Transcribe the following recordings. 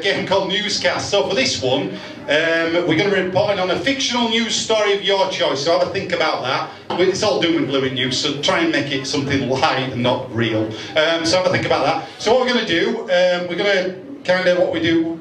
game called Newscast. So for this one, we're going to be reporting on a fictional news story of your choice. So have a think about that. It's all doom and gloom in news, so try and make it something light and not real. So have a think about that. So what we're going to do, we're going to kind of what we do,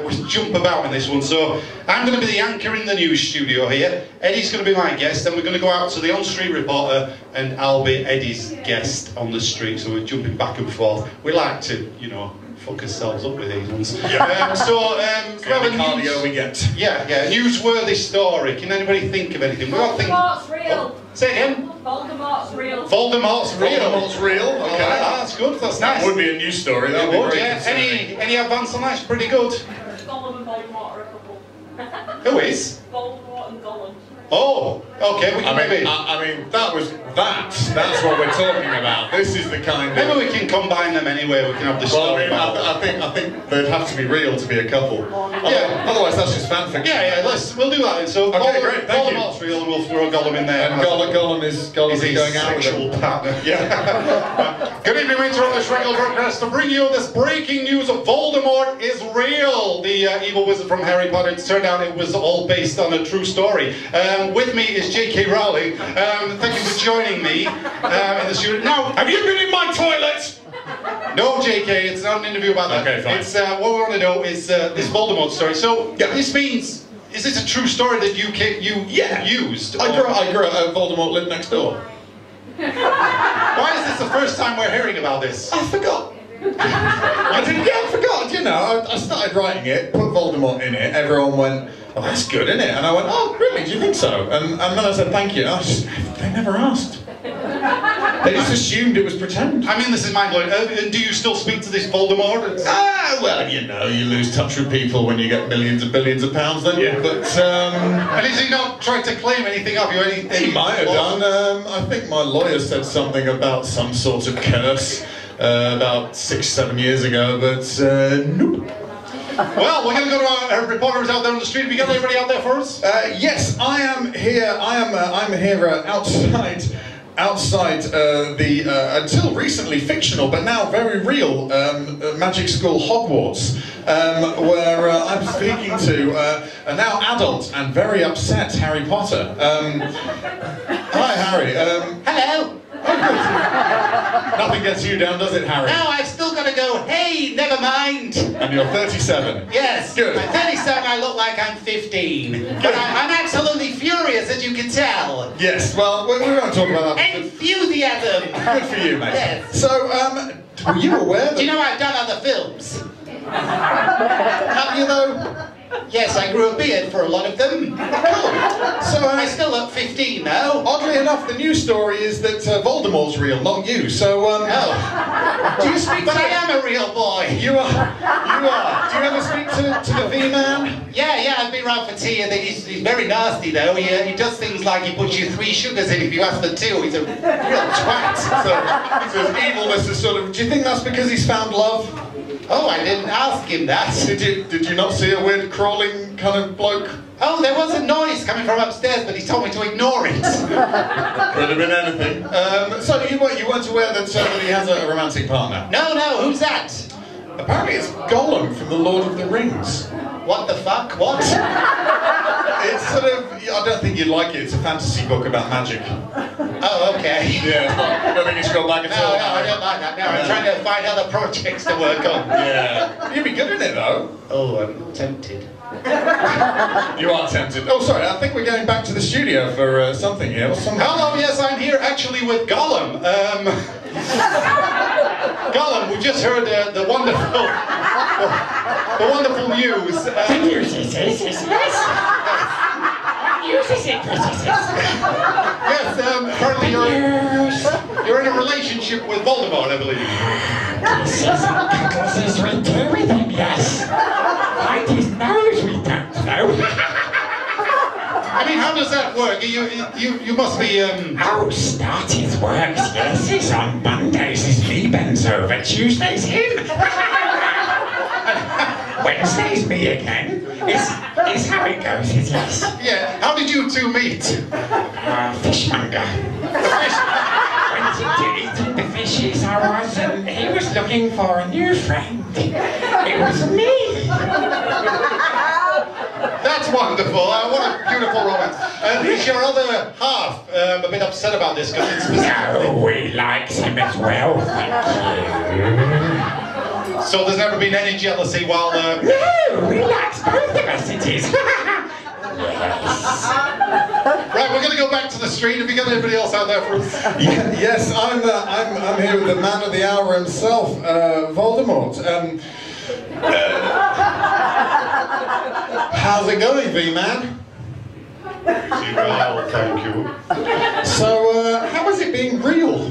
we jump about in this one. So I'm going to be the anchor in the news studio here. Eddie's going to be my guest. Then we're going to go out to the on-street reporter, and I'll be Eddie's guest on the street. So we're jumping back and forth. We like to, you know, fuck ourselves up with these ones. Yeah. Cardio we get. Yeah, a newsworthy story. Can anybody think of anything? Voldermort's real. Oh, say again. Voldemort's real. Voldemort's real. Voldemort's real. Okay, that's good. That's nice. That would be a news story. That would be great. Yeah. Any advance on that? It's pretty good. Gollum and Voldermort are a couple. Who is? Voldemort and Gollum. Oh, okay. We can maybe. I mean, that's what we're talking about. This is the kind of. Maybe we can combine them anyway. We can have the story. I think they'd have to be real to be a couple. Yeah. Otherwise, that's just fan fiction. Yeah. We'll do that then. So okay, great. Thank you. Voldemort's real, and we'll throw Gollum in there. And Gollum is going out with a partner. Yeah. Good evening, we interrupt this regular broadcast to bring you this breaking news of Voldemort is real. The evil wizard from Harry Potter. It turned out it was all based on a true story. With me is J.K. Rowling. Thank you for joining me in the studio. Now, have you been in my toilet? No, J.K. It's not an interview about that. Okay, fine. It's what we want to know is this Voldemort story. So this means, is this a true story that you used? I grew up. Voldemort lived next door. Why is this the first time we're hearing about this? I forgot. I forgot. You know, I started writing it, put Voldemort in it. Everyone went, "Oh, that's good, isn't it?" And I went, "Oh, really? Do you think so?" And then I said, "Thank you." They never asked. They just assumed it was pretend. I mean, this is mind-blowing. Do you still speak to this Voldemort? Well, you know, you lose touch with people when you get millions and billions of pounds, don't you? But, and has he not tried to claim anything of you? He might have done. I think my lawyer said something about some sort of curse about 6-7 years ago, but nope. Well, we're going to go to our reporters out there on the street. Have you got anybody out there for us? Yes, I am here. I'm here outside the until recently fictional, but now very real magic school Hogwarts, where I'm speaking to a now adult and very upset Harry Potter. Hi, Harry. Hello. Oh, good. Nothing gets you down, does it, Harry? No, I've still got to go, hey, never mind. And you're 37. Yes. Good. At 37, I look like I'm 15. But I'm absolutely furious, as you can tell. Yes, well, we won't talk about that. Enthusiasm. Good for you, mate. Yes. So, were you aware that... Do you know I've done other films? Have you, though? Yes, I grew a beard for a lot of them. Cool. So, I still look 15 now. Oddly enough, the news story is that Voldemort's real, not you. So, No. Do you speak But to... I am a real boy. You are. Do you ever speak to the V-Man? Yeah, I've been around for tea. He's very nasty, though. He does things like he puts you 3 sugars in if you ask for 2. He's a real twat. So his evilness is sort of... Do you think that's because he's found love? Oh, I didn't ask him that. Did you not see a weird crawling kind of bloke? Oh, there was a noise coming from upstairs, but he told me to ignore it. Could have been anything. So you weren't aware that he has a romantic partner? No, who's that? Apparently it's Gollum from The Lord of the Rings. What the fuck? What? It's sort of... I don't think you'd like it. It's a fantasy book about magic. Oh, okay. Yeah, I don't think it's gone back at all. No, I don't like that. No, I'm trying to find other projects to work on. Yeah. You'd be good at it, though. Oh, I'm tempted. You are tempted. Oh, sorry, I think we're going back to the studio for something here. Hello, yes, I'm here actually with Gollum. Gollum, we just heard the wonderful news. The news is Yes, apparently you're in a relationship with Voldemort, I believe. Cuddles is right there with him, yes. Right, his nose we don't know. I mean, how does that work? You must be, Oh, started works, yes. It's on Mondays, it's me bends over. Tuesdays, him. Wednesday's me again. It's how it goes, yes. Yeah, how did you two meet? Fishmonger. Went into eating the fishes I was, and he was looking for a new friend. It was me. wonderful. What a beautiful romance. Is your other half a bit upset about this? Because it's No, he likes him as well, thank you. So there's never been any jealousy while... No, he likes both of us, it is. Right, we're going to go back to the street. Have you got anybody else out there for us? Yes, I'm here with the man of the hour himself, Voldermort. How's it going, V-Man? Well, thank you. So, how has it been real?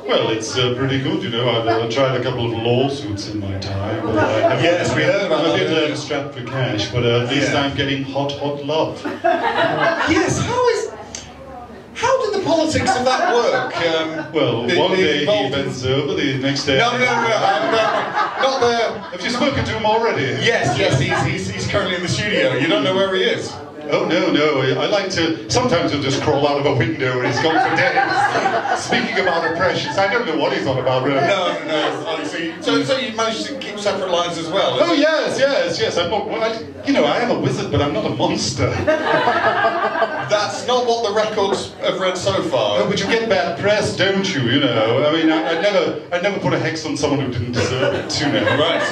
Well, it's pretty good, you know. I've tried a couple of lawsuits in my time. But I haven't, Yes, we heard about I'm a that. bit strapped for cash, but at least I'm getting hot, hot love. Yes, how did the politics of that work? Well, one day he involved in- bends over, the next day... No, not the... Have you spoken to him already? Yes, he's currently in the studio. You don't know where he is. Oh, no. I like to... Sometimes he'll just crawl out of a window and he's gone for days. Speaking about oppressions, I don't know what he's on about, really. No. Honestly, so you managed to keep separate lives as well? Oh, yes. I'm not... Well, I am a wizard, but I'm not a monster. That's not what the records have read so far. Oh, but you get bad press, don't you? You know, I mean, I'd never put a hex on someone who didn't deserve it, you know. Right,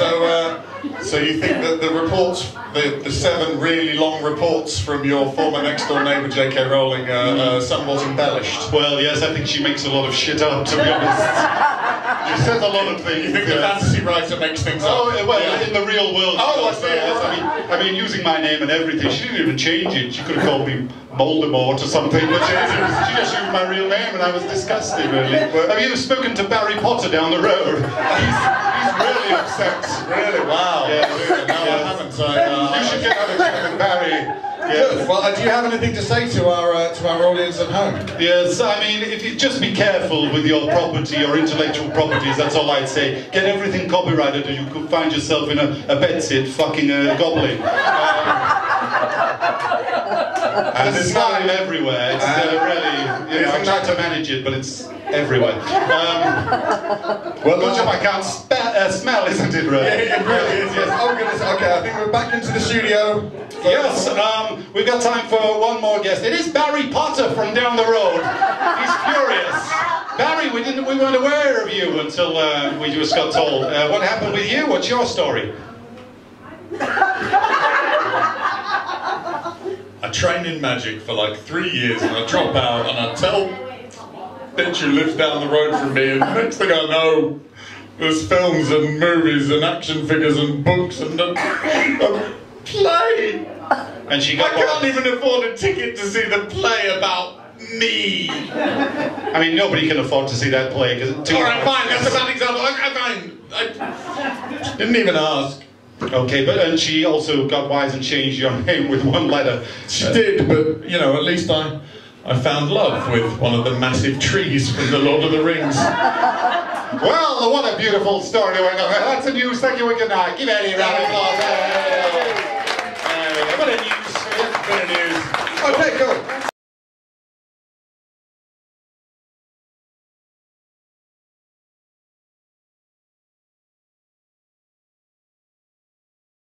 so you think that the reports, the 7 really long reports from your former next-door neighbour, J.K. Rowling, somewhat embellished? Well, yes, I think she makes a lot of shit up, to be honest. She says a lot of things. You think the fantasy writer makes things up? Oh, well, in the real world. Oh, I see. Yes. I mean, using my name and everything, she didn't even change it. She could have called me Voldermort or something, but she just used my real name, and I was disgusted, really. Have you spoken to Barry Potter down the road? He's really upset. Really? Wow. Yes. Really? No, I haven't. You should get out of chat with Barry. Good. Well, do you have anything to say to our audience at home? Yes, I mean, if you just be careful with your property, your intellectual properties, that's all I'd say. Get everything copyrighted or you could find yourself in a bedsit fucking a goblin. And there's slime everywhere. It's really, you know, I tried to manage it, but it's everywhere. Well, good job I can't smell, isn't it, really? Yeah, it really is, yes. Oh, goodness. Okay, I think we're back into the studio. Yes, we've got time for one more guest. It is Barry Potter from down the road. He's furious. Barry, we weren't aware of you until we just got told. What happened with you? What's your story? I trained in magic for like 3 years and I drop out and I tell bitch who lives down the road from me, and the next thing I know, there's films and movies and action figures and books and a play. And she I got can't even afford a ticket to see the play about me. I mean, nobody can afford to see that play because it's too... Alright, fine, that's a bad example. I didn't even ask. Okay, and she also got wise and changed your name with one letter. She did, but, you know, at least I found love with one of the massive trees from The Lord of the Rings. Well, what a beautiful story. That's the news. Thank you and good night. Give Eddie a round of applause. A bit of news. Okay, cool.